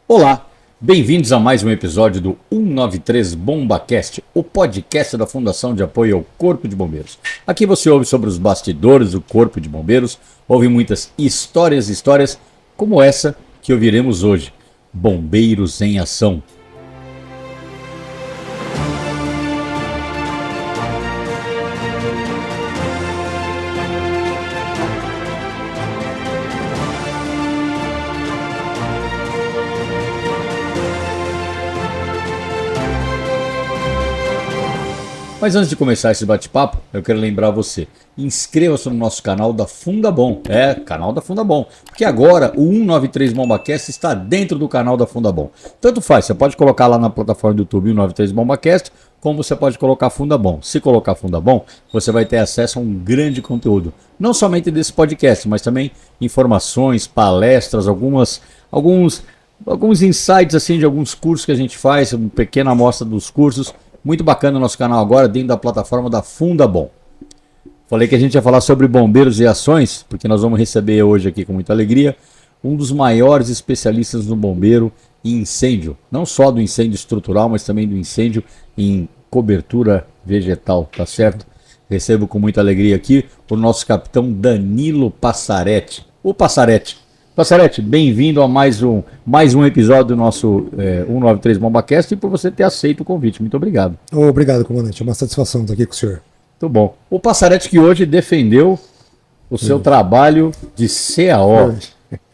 Olá, bem-vindos a mais um episódio do 193 BombaCast, o podcast da Fundação de Apoio ao Corpo de Bombeiros. Aqui você ouve sobre os bastidores do Corpo de Bombeiros, ouve muitas histórias como essa que ouviremos hoje, Bombeiros em Ação. Mas antes de começar esse bate-papo, eu quero lembrar você, inscreva-se no nosso canal da Fundabom, canal da Fundabom, porque agora o 193 BombaCast está dentro do canal da Fundabom. Tanto faz, você pode colocar lá na plataforma do YouTube 193 BombaCast, como você pode colocar Fundabom. Se colocar Fundabom, você vai ter acesso a um grande conteúdo, não somente desse podcast, mas também informações, palestras, alguns insights assim de alguns cursos que a gente faz, uma pequena amostra dos cursos. Muito bacana o nosso canal agora, dentro da plataforma da Fundabom. Falei que a gente ia falar sobre bombeiros e ações, porque nós vamos receber hoje aqui com muita alegria um dos maiores especialistas no bombeiro em incêndio. Não só do incêndio estrutural, mas também do incêndio em cobertura vegetal, tá certo? Recebo com muita alegria aqui o nosso capitão Danilo Passarete. O Passarete. Passarete, bem-vindo a mais um episódio do nosso 193 BombaCast e por você ter aceito o convite. Muito obrigado. Obrigado, comandante. É uma satisfação estar aqui com o senhor. Muito bom. O Passarete que hoje defendeu o seu trabalho de CAO,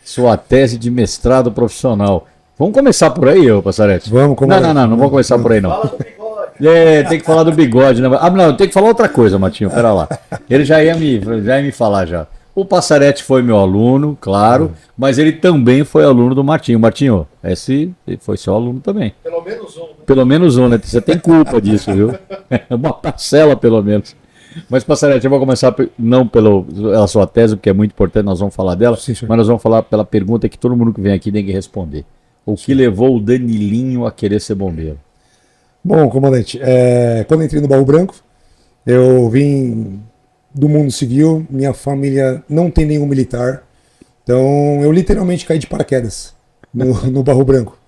sua tese de mestrado profissional. Vamos começar por aí, ô Passarete? Vamos, comandante. Não vamos começar por aí, não. Fala do bigode. Tem que falar do bigode, né? Ah, não, tem que falar outra coisa, Matinho, pera lá. Ele já ia me falar já. O Passarete foi meu aluno, claro, mas ele também foi aluno do Martinho. Martinho, esse foi seu aluno também. Pelo menos um. Pelo menos um, né? Você tem culpa disso, viu? Uma parcela, pelo menos. Mas, Passarete, eu vou começar não pela sua tese, porque é muito importante, nós vamos falar dela, Sim, senhor. mas nós vamos falar pela pergunta que todo mundo que vem aqui tem que responder. O que levou o Danilinho a querer ser bombeiro? Bom, comandante, quando eu entrei no Barro Branco, eu vim do mundo civil, minha família não tem nenhum militar, então eu literalmente caí de paraquedas no Barro Branco.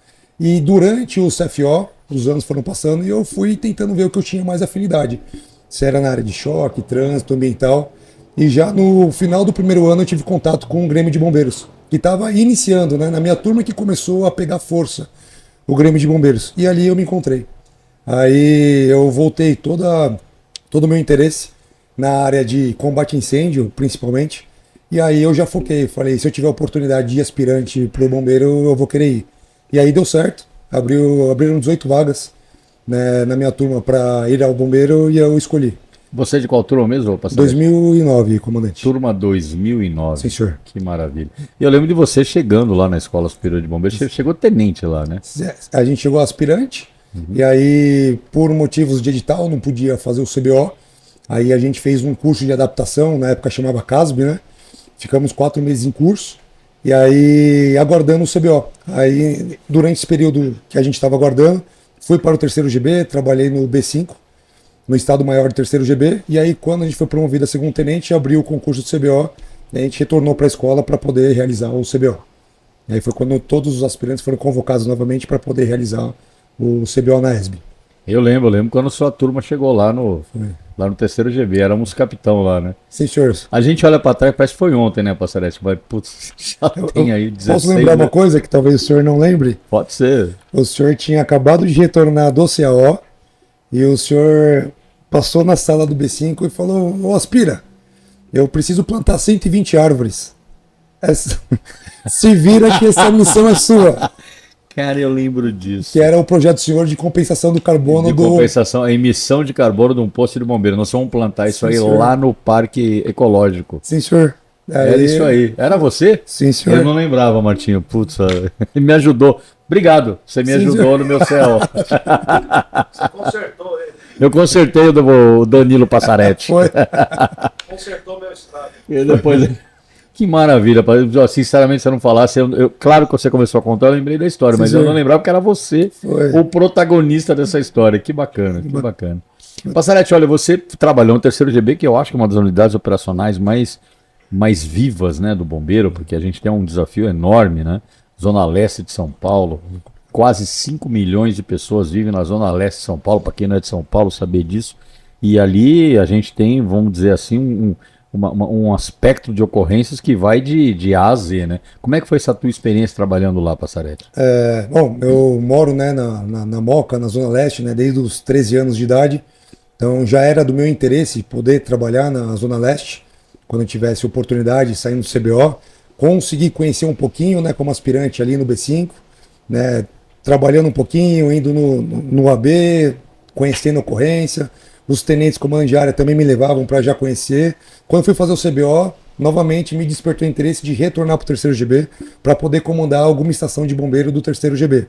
E durante o CFO, os anos foram passando e eu fui tentando ver o que eu tinha mais afinidade. Se era na área de choque, trânsito, ambiental. E já no final do primeiro ano eu tive contato com o Grêmio de Bombeiros, que estava iniciando, né? Na minha turma que começou a pegar força, o Grêmio de Bombeiros. E ali eu me encontrei. Aí eu voltei todo o meu interesse na área de combate a incêndio, principalmente. E aí eu já foquei, falei, se eu tiver oportunidade de aspirante para o bombeiro, eu vou querer ir. E aí deu certo, abriram 18 vagas, né, na minha turma para ir ao bombeiro e eu escolhi. Você é de qual turma mesmo, Passarete? 2009, comandante. Turma 2009. Sim, senhor. Que maravilha. E eu lembro de você chegando lá na Escola Superior de Bombeiros. Você chegou tenente lá, né? A gente chegou a aspirante, e aí, por motivos de edital, não podia fazer o CBO. Aí a gente fez um curso de adaptação, na época chamava CASB, né? Ficamos 4 meses em curso, e aí aguardando o CBO. Aí, durante esse período que a gente estava aguardando, fui para o 3º GB, trabalhei no B5, no Estado Maior do 3º GB, e aí quando a gente foi promovido a segundo tenente, abriu o concurso do CBO, e a gente retornou para a escola para poder realizar o CBO. E aí foi quando todos os aspirantes foram convocados novamente para poder realizar o CBO na ESB. Eu lembro quando sua turma chegou lá no 3º GB, éramos capitão lá, né? Sim, senhores. A gente olha pra trás, parece que foi ontem, né, Passarete? Mas, putz, já tem aí 16... Posso lembrar uma coisa que talvez o senhor não lembre? Pode ser. O senhor tinha acabado de retornar do CAO e o senhor passou na sala do B5 e falou, ô Aspira, eu preciso plantar 120 árvores. Se vira que essa missão é sua. Cara, eu lembro disso. Que era o projeto do senhor de compensação do carbono compensação, a emissão de carbono de um posto de bombeiro. Nós vamos plantar isso aí senhor. lá no Parque Ecológico. Sim, senhor. Era isso aí. Era você? Sim, senhor. Eu não lembrava, Martinho. Putz, ele me ajudou. Obrigado. Você me ajudou senhor. no meu céu. Você consertou ele. Eu consertei o Danilo Passarete. Foi. Consertou meu estrado. E depois... Que maravilha. Sinceramente, se eu não falasse, claro que você começou a contar, eu lembrei da história, Sim, mas senhor. eu não lembrava que era você Foi. o protagonista dessa história. Que bacana, que bacana. Passarete, olha, você trabalhou no 3º GB, que eu acho que é uma das unidades operacionais mais vivas, né, do bombeiro, porque a gente tem um desafio enorme, né? Zona Leste de São Paulo. Quase 5 milhões de pessoas vivem na Zona Leste de São Paulo, para quem não é de São Paulo saber disso. E ali a gente tem, vamos dizer assim, um aspecto de ocorrências que vai de A a Z, né? Como é que foi essa tua experiência trabalhando lá, Passarelli? Bom, eu moro, né, na Moca, na Zona Leste, né, desde os 13 anos de idade. Então já era do meu interesse poder trabalhar na Zona Leste, quando eu tivesse oportunidade, saindo do CBO. Consegui conhecer um pouquinho, né, como aspirante ali no B5, né, trabalhando um pouquinho, indo no AB, conhecendo a ocorrência. Os tenentes comandantes de área também me levavam para já conhecer. Quando fui fazer o CBO, novamente me despertou o interesse de retornar para o 3º GB para poder comandar alguma estação de bombeiro do 3º GB.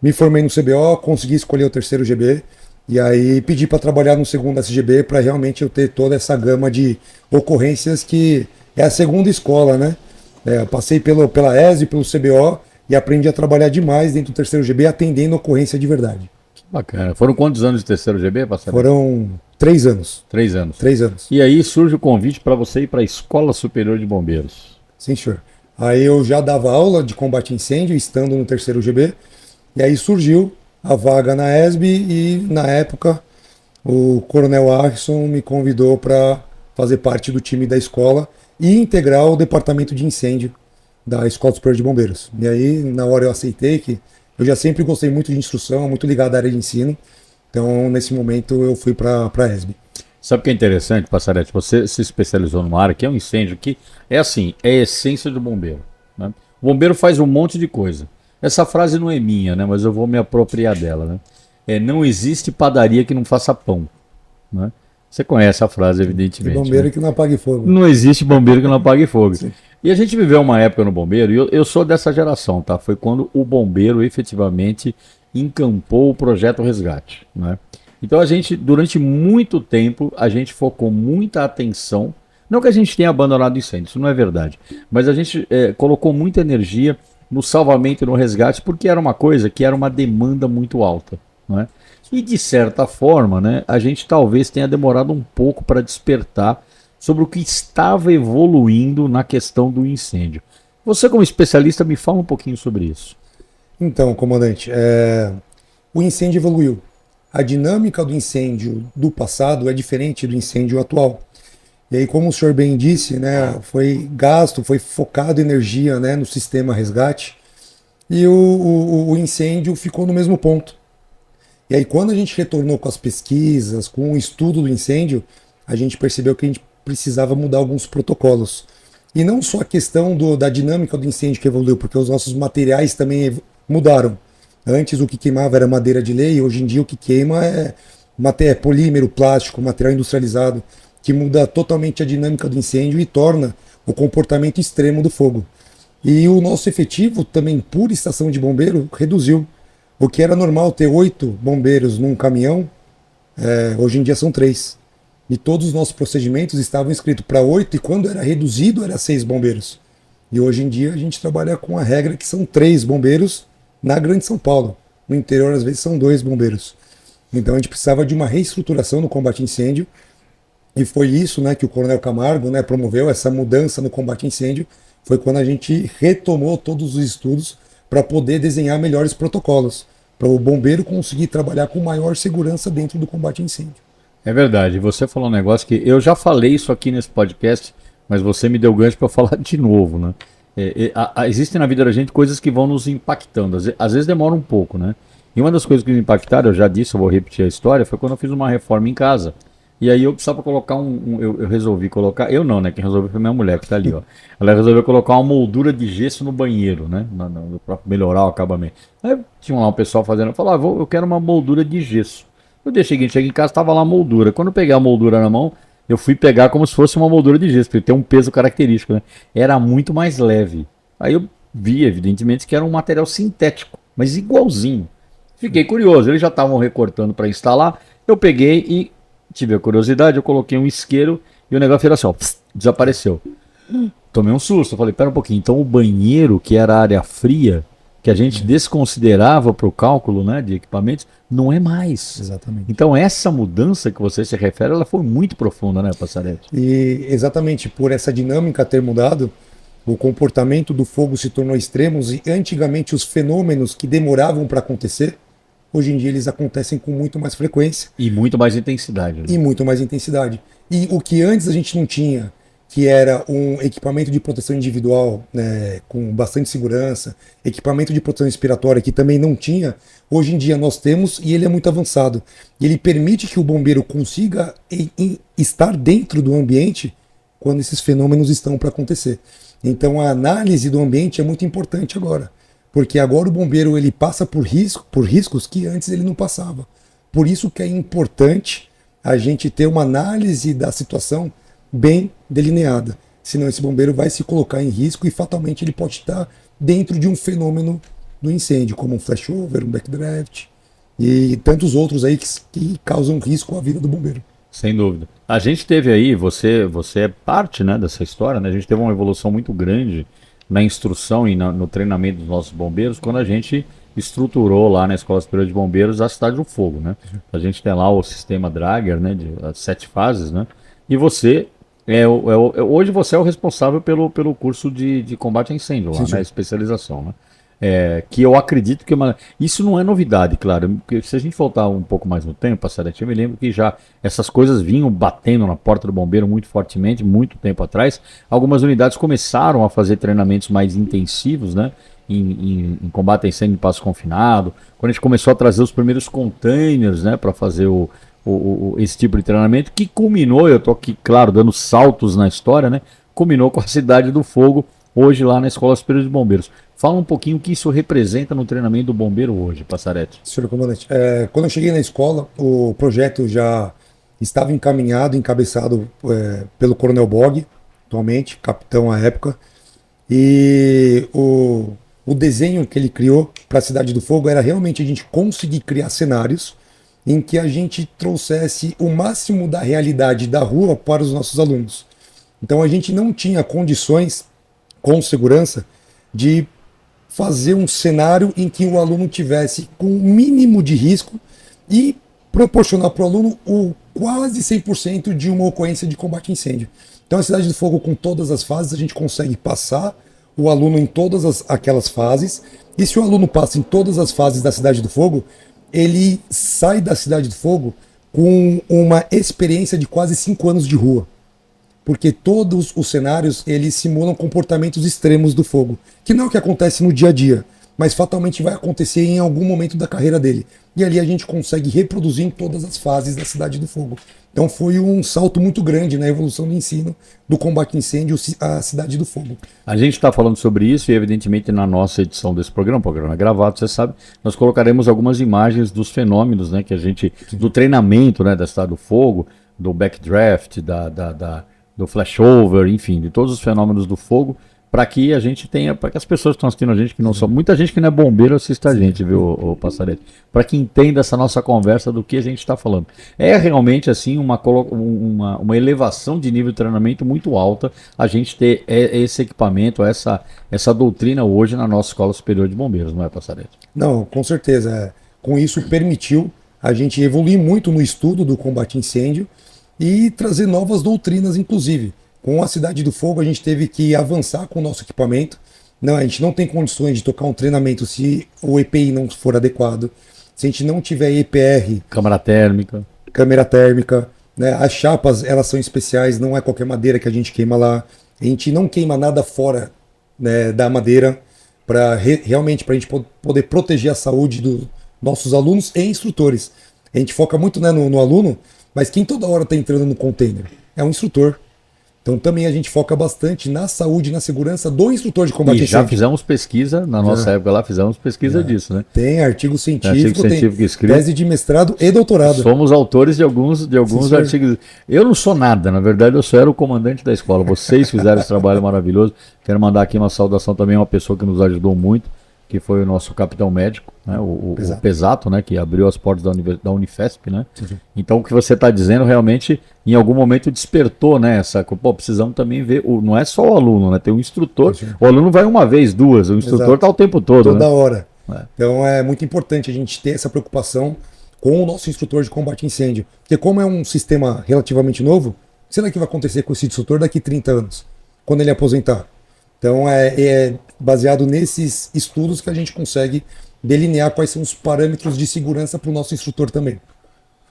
Me formei no CBO, consegui escolher o 3º GB e aí pedi para trabalhar no 2º SGB para realmente eu ter toda essa gama de ocorrências que é a segunda escola, né? Eu passei pela ESB, pelo CBO e aprendi a trabalhar demais dentro do 3º GB atendendo ocorrência de verdade. Bacana. Foram quantos anos de 3º GB, Passarelli? Foram 3 anos. 3 anos. 3 anos. E aí surge o convite para você ir para a Escola Superior de Bombeiros. Sim, senhor. Aí eu já dava aula de combate a incêndio, estando no 3º GB, e aí surgiu a vaga na ESB e, na época, o Coronel Arson me convidou para fazer parte do time da escola e integrar o departamento de incêndio da Escola Superior de Bombeiros. E aí, na hora eu aceitei que eu já sempre gostei muito de instrução, muito ligado à área de ensino, então nesse momento eu fui para a ESB. Sabe o que é interessante, Passarelli? Você se especializou numa área que é um incêndio que é assim, é a essência do bombeiro, né? O bombeiro faz um monte de coisa. Essa frase não é minha, né? Mas eu vou me apropriar dela, né? Não existe padaria que não faça pão, né? Você conhece a frase, evidentemente. Bombeiro, né? que não apague fogo. Não existe bombeiro que não apague fogo. Sim. E a gente viveu uma época no bombeiro, e eu sou dessa geração, tá? Foi quando o bombeiro efetivamente encampou o projeto Resgate, né? Então a gente, durante muito tempo, a gente focou muita atenção, não que a gente tenha abandonado o incêndio, isso não é verdade, mas a gente colocou muita energia no salvamento e no resgate, porque era uma coisa que era uma demanda muito alta, não é? E de certa forma, né, a gente talvez tenha demorado um pouco para despertar sobre o que estava evoluindo na questão do incêndio. Você, como especialista, me fala um pouquinho sobre isso. Então, comandante, o incêndio evoluiu. A dinâmica do incêndio do passado é diferente do incêndio atual. E aí, como o senhor bem disse, né, foi focado energia, né, no sistema resgate, e o incêndio ficou no mesmo ponto. E aí, quando a gente retornou com as pesquisas, com o estudo do incêndio, a gente percebeu que a gente precisava mudar alguns protocolos. E não só a questão da dinâmica do incêndio que evoluiu, porque os nossos materiais também mudaram. Antes o que queimava era madeira de lei, hoje em dia o que queima é polímero, plástico, material industrializado, que muda totalmente a dinâmica do incêndio e torna o comportamento extremo do fogo. E o nosso efetivo também por estação de bombeiro reduziu. O que era normal ter 8 bombeiros num caminhão, hoje em dia são 3. E todos os nossos procedimentos estavam escritos para 8 e quando era reduzido era 6 bombeiros. E hoje em dia a gente trabalha com a regra que são 3 bombeiros na Grande São Paulo. No interior, às vezes, são 2 bombeiros. Então a gente precisava de uma reestruturação no combate a incêndio. E foi isso, né, que o Coronel Camargo, né, promoveu, essa mudança no combate a incêndio. Foi quando a gente retomou todos os estudos para poder desenhar melhores protocolos, para o bombeiro conseguir trabalhar com maior segurança dentro do combate a incêndio. É verdade, você falou um negócio que eu já falei isso aqui nesse podcast, mas você me deu gancho para falar de novo, né? Existem na vida da gente coisas que vão nos impactando, às vezes demora um pouco, né? E uma das coisas que me impactaram, eu já disse, eu vou repetir a história, foi quando eu fiz uma reforma em casa. E aí eu precisava colocar eu resolvi colocar, eu não, né? Quem resolveu foi minha mulher que tá ali, ó. Ela resolveu colocar uma moldura de gesso no banheiro, né? Para melhorar o acabamento. Aí tinha lá um pessoal fazendo, falou, eu quero uma moldura de gesso. No dia seguinte, cheguei em casa, tava lá a moldura. Quando eu peguei a moldura na mão, eu fui pegar como se fosse uma moldura de gesso, porque tem um peso característico, né? Era muito mais leve. Aí eu vi, evidentemente, que era um material sintético, mas igualzinho. Fiquei curioso, eles já estavam recortando para instalar. Eu peguei e tive a curiosidade, eu coloquei um isqueiro e o negócio era assim, ó, desapareceu. Tomei um susto, eu falei, pera um pouquinho, então o banheiro, que era a área fria, que a gente desconsiderava para o cálculo, né, de equipamentos, não é mais. Exatamente. Então essa mudança que você se refere, ela foi muito profunda, né, Passarelli? E exatamente por essa dinâmica ter mudado, O comportamento do fogo se tornou extremos e antigamente os fenômenos que demoravam para acontecer, hoje em dia eles acontecem com muito mais frequência E muito mais intensidade. Né? e muito mais intensidade. E o que antes a gente não tinha, que era um equipamento de proteção individual, né, com bastante segurança, equipamento de proteção respiratória que também não tinha, hoje em dia nós temos e ele é muito avançado. E ele permite que o bombeiro consiga estar dentro do ambiente quando esses fenômenos estão para acontecer. Então a análise do ambiente é muito importante agora, porque agora o bombeiro ele passa por riscos que antes ele não passava. Por isso que é importante a gente ter uma análise da situação bem delineada. Senão esse bombeiro vai se colocar em risco e fatalmente ele pode estar dentro de um fenômeno do incêndio, como um flashover, um backdraft e tantos outros aí que causam risco à vida do bombeiro. Sem dúvida. A gente teve aí, você é parte, né, dessa história, né? A gente teve uma evolução muito grande na instrução e no treinamento dos nossos bombeiros quando a gente estruturou lá na Escola Superior de Bombeiros a Cidade do Fogo, né? A gente tem lá o sistema Drager, né, as 7 fases, né? E você hoje você é o responsável pelo curso de combate a incêndio lá, Sim. né? Especialização, né? Que eu acredito que isso não é novidade, claro, porque se a gente voltar um pouco mais no tempo, Passaretti, eu me lembro que já essas coisas vinham batendo na porta do bombeiro muito fortemente, muito tempo atrás. Algumas unidades começaram a fazer treinamentos mais intensivos, né, em combate a incêndio em passo confinado, quando a gente começou a trazer os primeiros containers, né, para fazer esse tipo de treinamento, que culminou, eu estou aqui, claro, dando saltos na história, né, culminou com a Cidade do Fogo, hoje lá na Escola Superior de Bombeiros. Fala um pouquinho o que isso representa no treinamento do bombeiro hoje, Passaretti. Senhor comandante, quando eu cheguei na escola, o projeto já estava encaminhado, encabeçado pelo Coronel Bog, atualmente, capitão à época, e o desenho que ele criou para a Cidade do Fogo era realmente a gente conseguir criar cenários em que a gente trouxesse o máximo da realidade da rua para os nossos alunos. Então a gente não tinha condições, com segurança, de fazer um cenário em que o aluno tivesse com o mínimo de risco e proporcionar para o aluno o quase 100% de uma ocorrência de combate a incêndio. Então a Cidade do Fogo, com todas as fases, a gente consegue passar o aluno em todas aquelas fases, e se o aluno passa em todas as fases da Cidade do Fogo, ele sai da Cidade do Fogo com uma experiência de quase 5 anos de rua. Porque todos os cenários eles simulam comportamentos extremos do fogo, que não é o que acontece no dia a dia, mas fatalmente vai acontecer em algum momento da carreira dele. E ali a gente consegue reproduzir em todas as fases da Cidade do Fogo. Então foi um salto muito grande na evolução do ensino do combate a incêndio à Cidade do Fogo. A gente está falando sobre isso e evidentemente na nossa edição desse programa gravado, você sabe, nós colocaremos algumas imagens dos fenômenos, né, que a gente, do treinamento, né, da Cidade do Fogo, do backdraft, do flashover, enfim, de todos os fenômenos do fogo, para que a gente tenha, para que as pessoas que estão assistindo a gente, que não são, muita gente que não é bombeiro assista a gente, viu, o Passaretti, para que entenda essa nossa conversa do que a gente está falando. É realmente assim uma elevação de nível de treinamento muito alta a gente ter esse equipamento, essa doutrina hoje na nossa Escola Superior de Bombeiros, não é, Passaretti? Não, com certeza. Com isso permitiu a gente evoluir muito no estudo do combate a incêndio e trazer novas doutrinas, inclusive. Com a Cidade do Fogo, a gente teve que avançar com o nosso equipamento. Não, a gente não tem condições de tocar um treinamento se o EPI não for adequado, se a gente não tiver EPR, câmera térmica, né? As chapas, elas são especiais, não é qualquer madeira que a gente queima lá. A gente não queima nada fora, né, da madeira, realmente para a gente poder proteger a saúde dos nossos alunos e instrutores. A gente foca muito, né, no aluno, mas quem toda hora está entrando no container é um instrutor. Então também a gente foca bastante na saúde e na segurança do instrutor de combate a incêndio. E já fizemos pesquisa, na nossa época lá, fizemos pesquisa disso, né? Tem artigo científico, tem escrito. Tese de mestrado e doutorado. Somos autores de alguns Sim, artigos. Eu não sou nada, na verdade eu só era o comandante da escola. Vocês fizeram esse trabalho maravilhoso. Quero mandar aqui uma saudação também a uma pessoa que nos ajudou muito, que foi o nosso capitão médico, né, o Pesato, né, que abriu as portas da Unifesp, né? Sim. Então o que você está dizendo realmente, em algum momento despertou, né, precisamos também ver, não é só o aluno, né, tem um instrutor, Sim. O aluno vai uma vez, duas, o instrutor está o tempo todo, toda né? hora. Então é muito importante a gente ter essa preocupação com o nosso instrutor de combate a incêndio, porque como é um sistema relativamente novo, será que vai acontecer com esse instrutor daqui 30 anos, quando ele aposentar? Então é baseado nesses estudos que a gente consegue delinear quais são os parâmetros de segurança para o nosso instrutor também.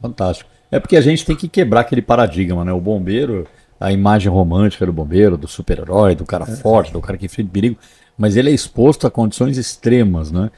Fantástico. É porque a gente tem que quebrar aquele paradigma, né? O bombeiro, a imagem romântica do bombeiro, do super-herói, do cara forte, do cara que enfrenta perigo, mas ele é exposto a condições extremas, né?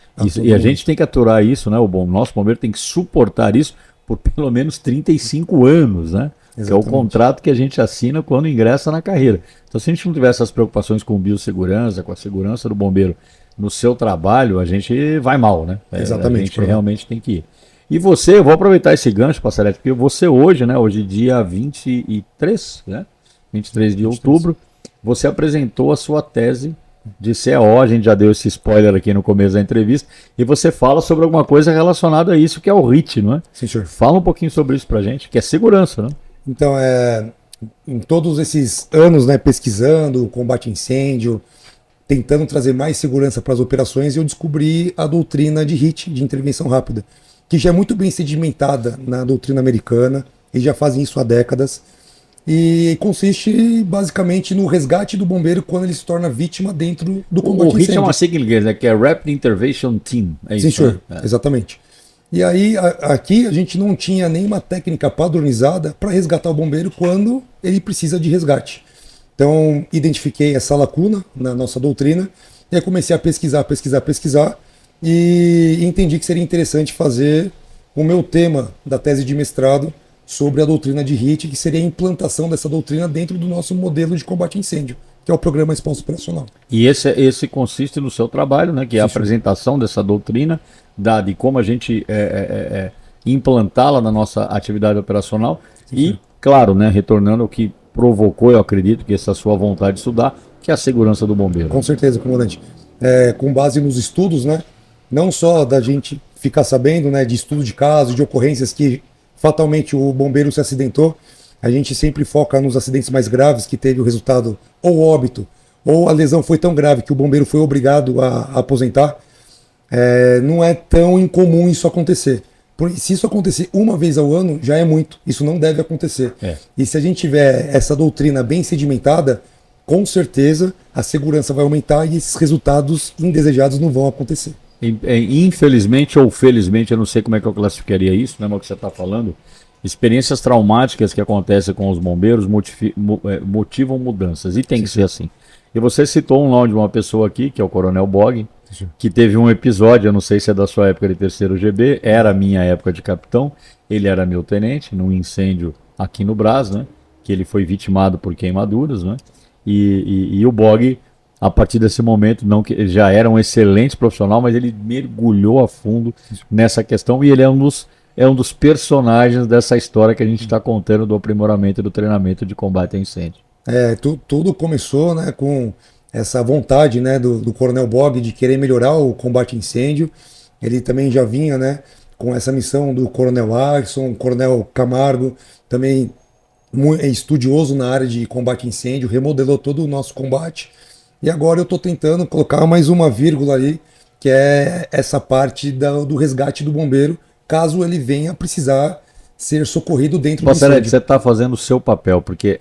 E a gente tem que aturar isso, né? Nosso bombeiro tem que suportar isso por pelo menos 35 anos, né? Que é o contrato que a gente assina quando ingressa na carreira. Então, se a gente não tiver essas preocupações com biossegurança, com a segurança do bombeiro no seu trabalho, a gente vai mal, né? Exatamente. A gente realmente tem que ir. E você, eu vou aproveitar esse gancho, Passarete, porque você hoje, né? Hoje dia 23, né? 23 de outubro, você apresentou a sua tese de CO, a gente já deu esse spoiler aqui no começo da entrevista, e você fala sobre alguma coisa relacionada a isso, que é o RIT, não é? Sim, senhor. Fala um pouquinho sobre isso pra gente, que é segurança, né? Então, em todos esses anos, né, pesquisando combate a incêndio, tentando trazer mais segurança para as operações, eu descobri a doutrina de HIT, de intervenção rápida, que já é muito bem sedimentada na doutrina americana, eles já fazem isso há décadas, e consiste basicamente no resgate do bombeiro quando ele se torna vítima dentro do combate a O RIT incêndio. é uma sigla em inglês, né? Que é Rapid Intervention Team. É Sim, isso, senhor, né? exatamente. E aí, aqui a gente não tinha nenhuma técnica padronizada para resgatar o bombeiro quando ele precisa de resgate. Então, identifiquei essa lacuna na nossa doutrina e aí comecei a pesquisar e entendi que seria interessante fazer o meu tema da tese de mestrado sobre a doutrina de HIT, que seria a implantação dessa doutrina dentro do nosso modelo de combate a incêndio, que é o Programa Responsa Operacional. E esse consiste no seu trabalho, né? Que é a Sim, senhor. apresentação dessa doutrina, de como a gente implantá-la na nossa atividade operacional. E, claro, né? Retornando ao que provocou, eu acredito, que essa sua vontade de estudar, que é a segurança do bombeiro. Com certeza, comandante. Com base nos estudos, né? Não só da gente ficar sabendo, né, de estudo de casos, de ocorrências que fatalmente o bombeiro se acidentou, a gente sempre foca nos acidentes mais graves que teve o resultado ou óbito, ou a lesão foi tão grave que o bombeiro foi obrigado a aposentar. Não é tão incomum isso acontecer. Se isso acontecer uma vez ao ano, já é muito. Isso não deve acontecer. E se a gente tiver essa doutrina bem sedimentada, com certeza a segurança vai aumentar e esses resultados indesejados não vão acontecer. Infelizmente ou felizmente, eu não sei como é que eu classificaria isso, né, mas o que você está falando, experiências traumáticas que acontecem com os bombeiros motivam mudanças, e tem que ser assim. E você citou um nome de uma pessoa aqui, que é o Coronel Bog, que teve um episódio, eu não sei se é da sua época de 3º GB, era a minha época de capitão, ele era meu tenente, num incêndio aqui no Brás, né, que ele foi vitimado por queimaduras, né, e o Bog, a partir desse momento, não que ele já era um excelente profissional, mas ele mergulhou a fundo nessa questão e ele é um dos personagens dessa história que a gente está contando do aprimoramento e do treinamento de combate a incêndio. Tudo começou, né, com essa vontade, né, do Coronel Bog de querer melhorar o combate a incêndio. Ele também já vinha, né, com essa missão do Coronel Axon, Coronel Camargo, também estudioso na área de combate a incêndio, remodelou todo o nosso combate. E agora eu estou tentando colocar mais uma vírgula ali, que é essa parte do resgate do bombeiro, caso ele venha precisar ser socorrido dentro do incêndio. Você está fazendo o seu papel, porque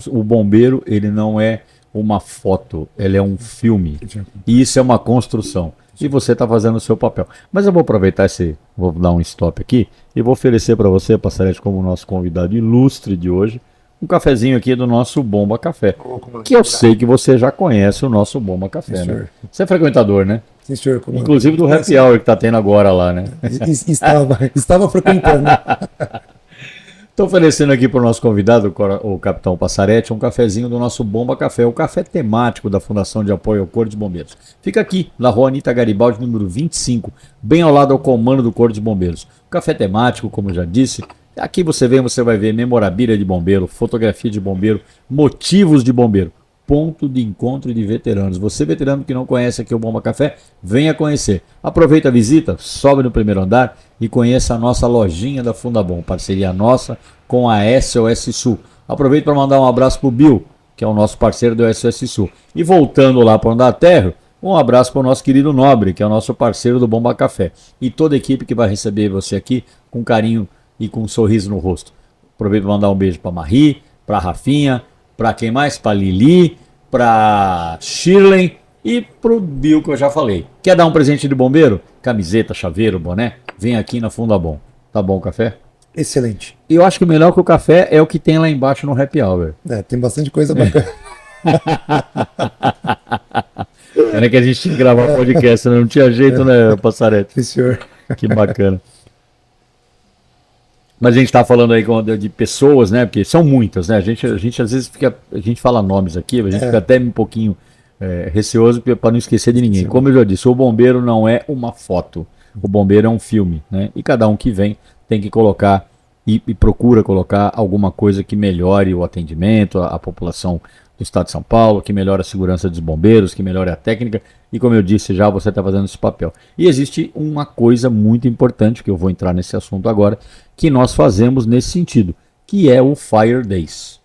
o bombeiro ele não é uma foto, ele é um filme. E isso é uma construção. E você está fazendo o seu papel. Mas eu vou aproveitar vou dar um stop aqui e vou oferecer para você, Passarete, como nosso convidado ilustre de hoje, um cafezinho aqui do nosso Bomba Café, que eu sei que você já conhece o nosso Bomba Café, Sim, né? senhor. Você é frequentador, né? Sim, senhor. Inclusive do Happy Hour que está tendo agora lá, né? Estava frequentando. Estou oferecendo aqui para o nosso convidado, o Capitão Passarete, um cafezinho do nosso Bomba Café, o café temático da Fundação de Apoio ao Corpo de Bombeiros. Fica aqui, na Rua Anita Garibaldi, número 25, bem ao lado ao comando do Corpo de Bombeiros. O café temático, como eu já disse, aqui você vai ver memorabilia de bombeiro, fotografia de bombeiro, motivos de bombeiro, ponto de encontro de veteranos. Você, veterano que não conhece aqui o Bomba Café, venha conhecer. Aproveita a visita, sobe no primeiro andar e conheça a nossa lojinha da Fundabom, parceria nossa com a SOS Sul. Aproveito para mandar um abraço para o Bill, que é o nosso parceiro do SOS Sul. E voltando lá para o andar térreo, um abraço para o nosso querido Nobre, que é o nosso parceiro do Bomba Café. E toda a equipe que vai receber você aqui com carinho e com um sorriso no rosto. Aproveito para mandar um beijo para Marie, para Rafinha, para quem mais? Para Lili, para Shirley e pro Bill, que eu já falei. Quer dar um presente de bombeiro? Camiseta, chaveiro, boné? Vem aqui na Funda Bom. Tá bom o café? Excelente. E eu acho que o melhor que o café é o que tem lá embaixo no Happy Hour. Tem bastante coisa bacana. Era que a gente tinha que gravar podcast, né? Não tinha jeito, né, Passarete? Sim, senhor. Que bacana. Mas a gente tá falando aí de pessoas, né? Porque são muitas, né? A gente às vezes fica. A gente fala nomes aqui, a gente fica até um pouquinho receoso para não esquecer de ninguém. Sim. Como eu já disse, o bombeiro não é uma foto. O bombeiro é um filme, né? E cada um que vem tem que colocar e procura colocar alguma coisa que melhore o atendimento, a população do estado de São Paulo, que melhore a segurança dos bombeiros, que melhore a técnica. E como eu disse já, você está fazendo esse papel. E existe uma coisa muito importante, que eu vou entrar nesse assunto agora, que nós fazemos nesse sentido, que é o Fire Days.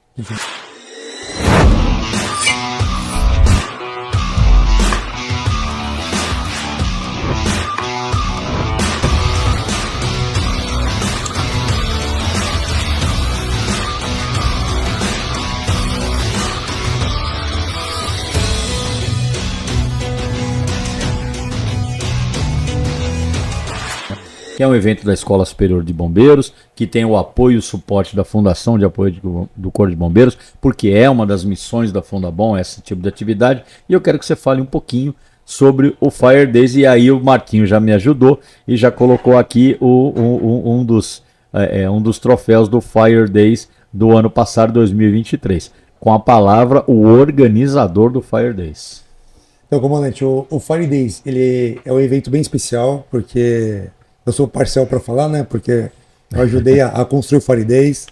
Que é um evento da Escola Superior de Bombeiros, que tem o apoio e o suporte da Fundação de Apoio do Corpo de Bombeiros, porque é uma das missões da Fundabom, esse tipo de atividade, e eu quero que você fale um pouquinho sobre o Fire Days, e aí o Martinho já me ajudou e já colocou aqui um dos troféus do Fire Days do ano passado, 2023, com a palavra o organizador do Fire Days. Então, comandante, o Fire Days, ele é um evento bem especial, porque eu sou parcial para falar, né? Porque eu ajudei a construir o Fire Days.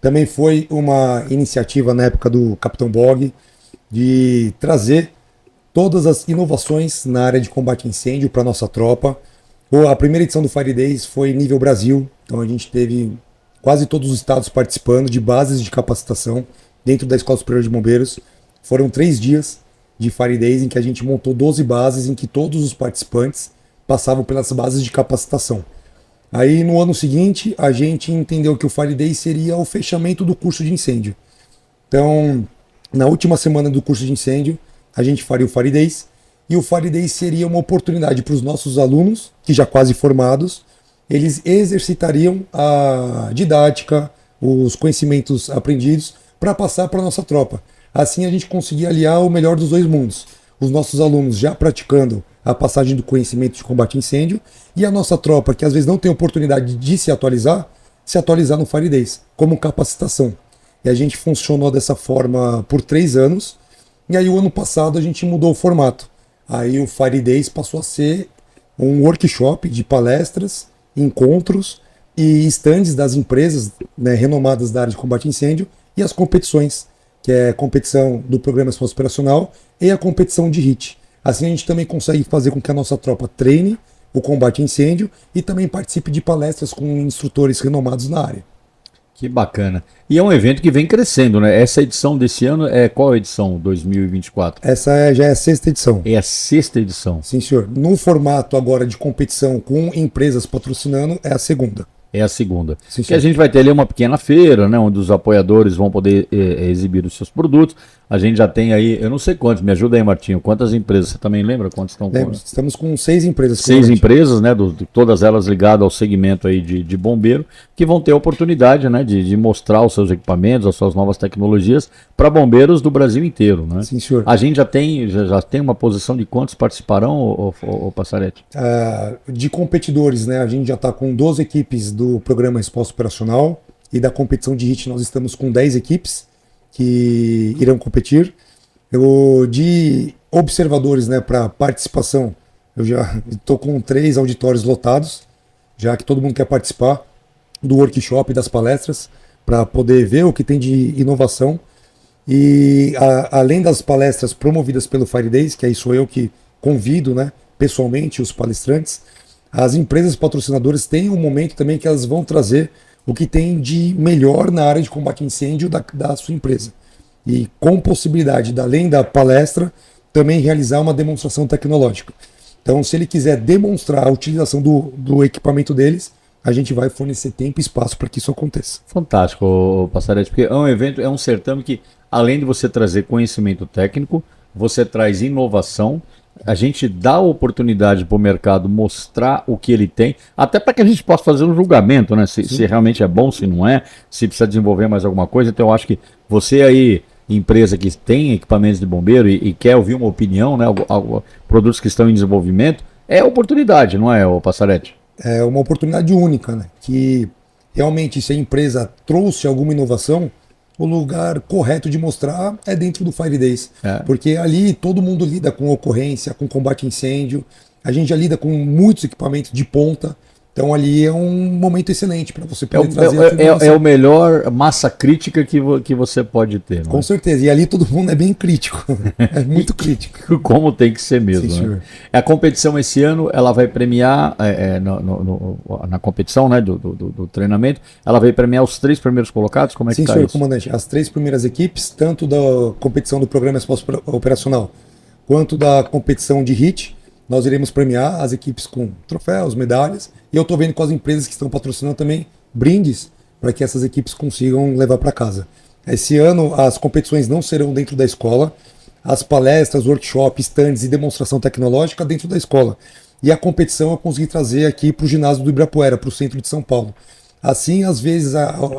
Também foi uma iniciativa na época do Capitão Bog de trazer todas as inovações na área de combate a incêndio para nossa tropa. A primeira edição do Fire Days foi nível Brasil, então a gente teve quase todos os estados participando de bases de capacitação dentro da Escola Superior de Bombeiros. Foram 3 dias de Fire Days em que a gente montou 12 bases em que todos os participantes passavam pelas bases de capacitação. Aí no ano seguinte a gente entendeu que o Fire Day seria o fechamento do curso de incêndio. Então, na última semana do curso de incêndio, a gente faria o Fire Days, e o Fire Days seria uma oportunidade para os nossos alunos, que já quase formados, eles exercitariam a didática, os conhecimentos aprendidos para passar para a nossa tropa. Assim a gente conseguia aliar o melhor dos dois mundos. Os nossos alunos já praticando a passagem do conhecimento de combate a incêndio, e a nossa tropa, que às vezes não tem oportunidade de se atualizar no Fire Days, como capacitação. E a gente funcionou dessa forma por 3 anos, e aí o ano passado a gente mudou o formato. Aí o Fire Days passou a ser um workshop de palestras, encontros e estandes das empresas, né, renomadas da área de combate a incêndio, e as competições, que é a competição do Programa Resposta Operacional e a competição de HIT. Assim a gente também consegue fazer com que a nossa tropa treine o combate a incêndio e também participe de palestras com instrutores renomados na área. Que bacana. E é um evento que vem crescendo, né? Essa edição desse ano é qual edição? 2024? Essa já é a 6ª edição. É a 6ª edição. Sim, senhor. No formato agora de competição com empresas patrocinando, é a 2ª. É a 2ª. Sim, que a gente vai ter ali uma pequena feira, né? Onde os apoiadores vão poder exibir os seus produtos. A gente já tem aí, eu não sei quantos, me ajuda aí, Martinho. Quantas empresas? Você também lembra quantas estão? Estamos com 6 empresas. 6 empresas, né? Todas elas ligadas ao segmento aí de bombeiro, que vão ter a oportunidade, né? De mostrar os seus equipamentos, as suas novas tecnologias para bombeiros do Brasil inteiro, né? Sim, senhor. A gente já tem uma posição de quantos participarão, o Passarete? De competidores, né? A gente já está com 12 equipes do Programa Resposta Operacional, e da competição de HIT nós estamos com 10 equipes que irão competir. De observadores, né, para participação, eu já estou com 3 auditórios lotados, já que todo mundo quer participar do workshop e das palestras, para poder ver o que tem de inovação. E além das palestras promovidas pelo Fire Days, que aí sou eu que convido, né, pessoalmente os palestrantes, as empresas patrocinadoras têm um momento também que elas vão trazer o que tem de melhor na área de combate a incêndio da sua empresa. E com possibilidade, além da palestra, também realizar uma demonstração tecnológica. Então, se ele quiser demonstrar a utilização do equipamento deles, a gente vai fornecer tempo e espaço para que isso aconteça. Fantástico, Passarete, porque é um evento, é um certame que além de você trazer conhecimento técnico, você traz inovação, a gente dá a oportunidade para o mercado mostrar o que ele tem, até para que a gente possa fazer um julgamento, né? Se realmente é bom, se não é, se precisa desenvolver mais alguma coisa. Então eu acho que você aí, empresa que tem equipamentos de bombeiro e quer ouvir uma opinião, né? Produtos que estão em desenvolvimento, é oportunidade, não é, ô Passarete? É uma oportunidade única, né? Que realmente, se a empresa trouxe alguma inovação, o lugar correto de mostrar é dentro do Fire Days. Porque ali todo mundo lida com ocorrência, com combate a incêndio, a gente já lida com muitos equipamentos de ponta. Então ali é um momento excelente para você poder trazer é o melhor massa crítica que você pode ter. Com certeza. E ali todo mundo é bem crítico. É muito crítico. Como tem que ser mesmo. Sim, né? A competição esse ano, ela vai premiar, na competição, né, do treinamento, ela vai premiar os 3 primeiros colocados? Como é que Sim, tá senhor isso? comandante. As 3 primeiras equipes, tanto da competição do Programa Resposta Operacional, quanto da competição de HIT, nós iremos premiar as equipes com troféus, medalhas. E eu estou vendo com as empresas que estão patrocinando também brindes para que essas equipes consigam levar para casa. Esse ano as competições não serão dentro da escola, as palestras, workshops, stands e demonstração tecnológica dentro da escola. E a competição eu consegui trazer aqui para o ginásio do Ibirapuera, para o centro de São Paulo. Assim, às vezes,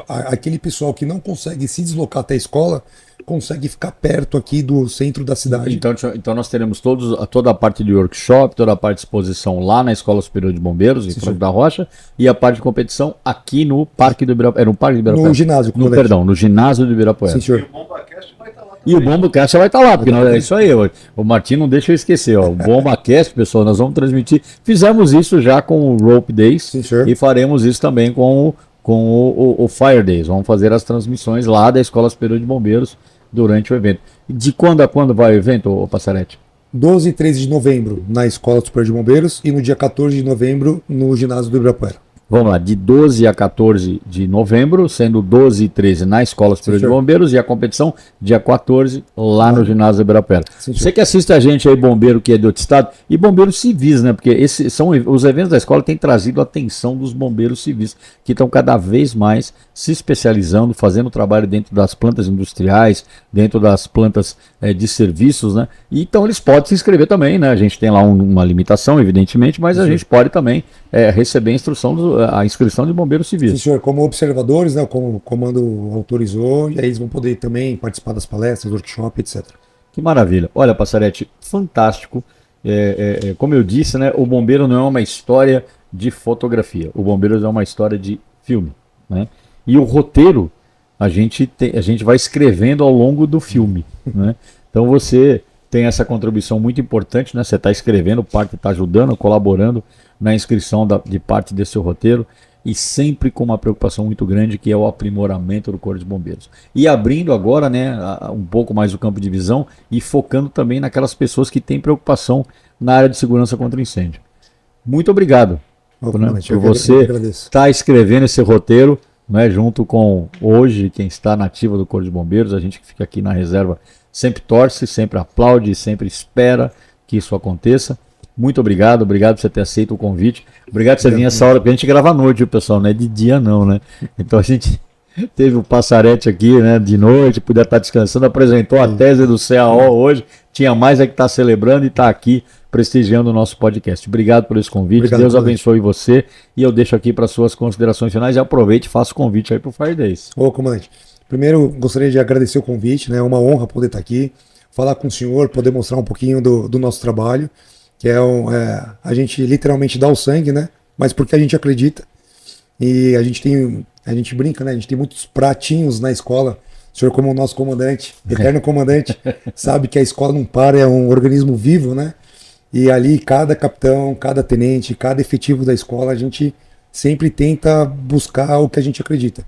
aquele pessoal que não consegue se deslocar até a escola consegue ficar perto aqui do centro da cidade. Então nós teremos toda a parte de workshop, toda a parte de exposição lá na Escola Superior de Bombeiros, em Franco da Rocha, e a parte de competição aqui no Parque do Ibirapuera. No Parque do Ibirapuera? No ginásio. No ginásio do Ibirapuera. Sim, senhor. E o BombaCast vai estar lá também. E o BombaCast vai estar lá, porque é isso aí. O Martim não deixa eu esquecer. Ó, o BombaCast, pessoal, nós vamos transmitir. Fizemos isso já com o Rope Days. Sim, senhor. E faremos isso também com o Fire Days. Vamos fazer as transmissões lá da Escola Superior de Bombeiros durante o evento. De quando a quando vai o evento, ô Passarete? 12 e 13 de novembro na Escola Superior de Bombeiros e no dia 14 de novembro no ginásio do Ibirapuera. Vamos lá, de 12 a 14 de novembro, sendo 12 e 13 na Escola Superior de Bombeiros e a competição dia 14 lá no ginásio do Ibirapuera. Você que assiste a gente aí, bombeiro que é de outro estado, e bombeiros civis, né? Porque esses são os eventos da escola têm trazido a atenção dos bombeiros civis, que estão cada vez mais se especializando, fazendo trabalho dentro das plantas industriais, dentro das plantas de serviços, né? E então eles podem se inscrever também, né? A gente tem lá uma limitação, evidentemente, mas a gente pode também receber a inscrição de bombeiros civis. Sim, senhor. Como observadores, né? Como o comando autorizou, e aí eles vão poder também participar das palestras, workshop, etc. Que maravilha. Olha, Passarete, fantástico. Como eu disse, né? O bombeiro não é uma história de fotografia. O bombeiro é uma história de filme, né? E o roteiro a gente vai escrevendo ao longo do filme, né? Então você tem essa contribuição muito importante, né? Você está escrevendo, parte está ajudando, colaborando na inscrição de parte desse seu roteiro e sempre com uma preocupação muito grande que é o aprimoramento do Corpo de Bombeiros. E abrindo agora, né, um pouco mais o campo de visão e focando também naquelas pessoas que têm preocupação na área de segurança contra incêndio. Muito obrigado por você estar escrevendo esse roteiro, né, junto com hoje quem está na ativa do Corpo de Bombeiros. A gente que fica aqui na reserva sempre torce, sempre aplaude, sempre espera que isso aconteça. Muito obrigado por você ter aceito o convite. Obrigado por você vir essa hora, porque a gente grava à noite, viu, pessoal? Não é de dia não, né? Então a gente teve o Passarete aqui, né, de noite, podia estar descansando, apresentou a tese do CAO hoje, tinha mais que estar celebrando e está aqui prestigiando o nosso podcast. Obrigado por esse convite, obrigado, Deus abençoe você, e eu deixo aqui para suas considerações finais e aproveite e faça o convite aí para o Fire Days. Ô, comandante, primeiro gostaria de agradecer o convite, né? É uma honra poder estar aqui, falar com o senhor, poder mostrar um pouquinho do nosso trabalho, que a gente literalmente dá o sangue, né? Mas porque a gente acredita. E a gente brinca, né? A gente tem muitos pratinhos na escola. O senhor, como o nosso comandante, eterno comandante, sabe que a escola não para, é um organismo vivo, né? E ali cada capitão, cada tenente, cada efetivo da escola, a gente sempre tenta buscar o que a gente acredita.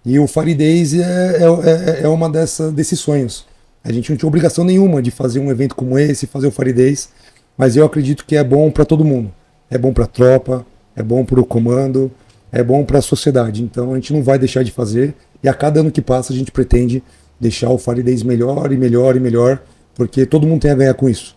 E o Fire Days é uma desses sonhos. A gente não tinha obrigação nenhuma de fazer um evento como esse, fazer o Fire Days. Mas eu acredito que é bom para todo mundo. É bom para a tropa, é bom para o comando, é bom para a sociedade. Então a gente não vai deixar de fazer. E a cada ano que passa a gente pretende deixar o Fire Days melhor e melhor e melhor, porque todo mundo tem a ganhar com isso.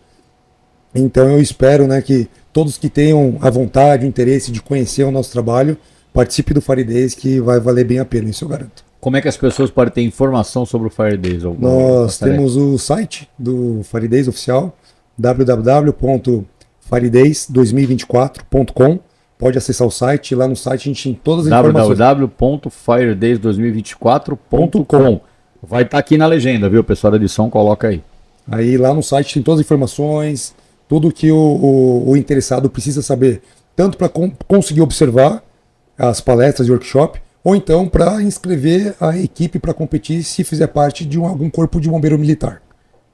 Então eu espero, né, que todos que tenham a vontade, o interesse de conhecer o nosso trabalho, participe do Fire Days, que vai valer bem a pena, isso eu garanto. Como é que as pessoas podem ter informação sobre o Fire Days? Nós temos o site do Fire Days oficial, www.firedays2024.com. Pode acessar o site, lá no site a gente tem todas as informações. www.firedays2024.com. Vai estar aqui na legenda, viu? O pessoal da edição coloca aí. Aí lá no site tem todas as informações, tudo que o interessado precisa saber, tanto para conseguir observar as palestras e workshop, ou então para inscrever a equipe para competir se fizer parte de algum corpo de bombeiro militar.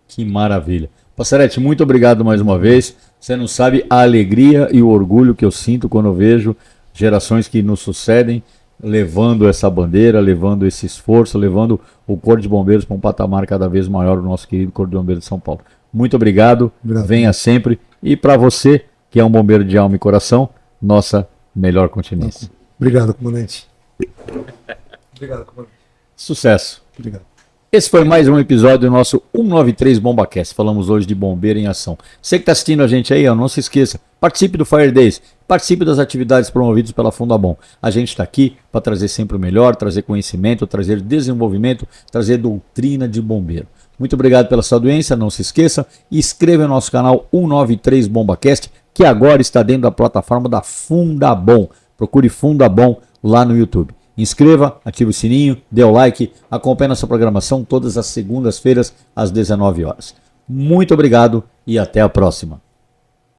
Que maravilha. Passarete, muito obrigado mais uma vez. Você não sabe a alegria e o orgulho que eu sinto quando eu vejo gerações que nos sucedem levando essa bandeira, levando esse esforço, levando o Corpo de Bombeiros para um patamar cada vez maior, o nosso querido Corpo de Bombeiros de São Paulo. Muito obrigado, venha sempre. E para você, que é um bombeiro de alma e coração, nossa melhor continência. Obrigado, comandante. Obrigado, comandante. Sucesso. Obrigado. Esse foi mais um episódio do nosso 193 BombaCast. Falamos hoje de bombeiro em ação. Você que está assistindo a gente aí, ó, não se esqueça, participe do Fire Days, participe das atividades promovidas pela Fundabom. A gente está aqui para trazer sempre o melhor, trazer conhecimento, trazer desenvolvimento, trazer doutrina de bombeiro. Muito obrigado pela sua audiência, não se esqueça, inscreva no nosso canal 193 BombaCast, que agora está dentro da plataforma da Fundabom. Procure Fundabom lá no YouTube. Inscreva, ative o sininho, dê o like, acompanhe nossa programação todas as segundas-feiras às 19 horas. Muito obrigado e até a próxima.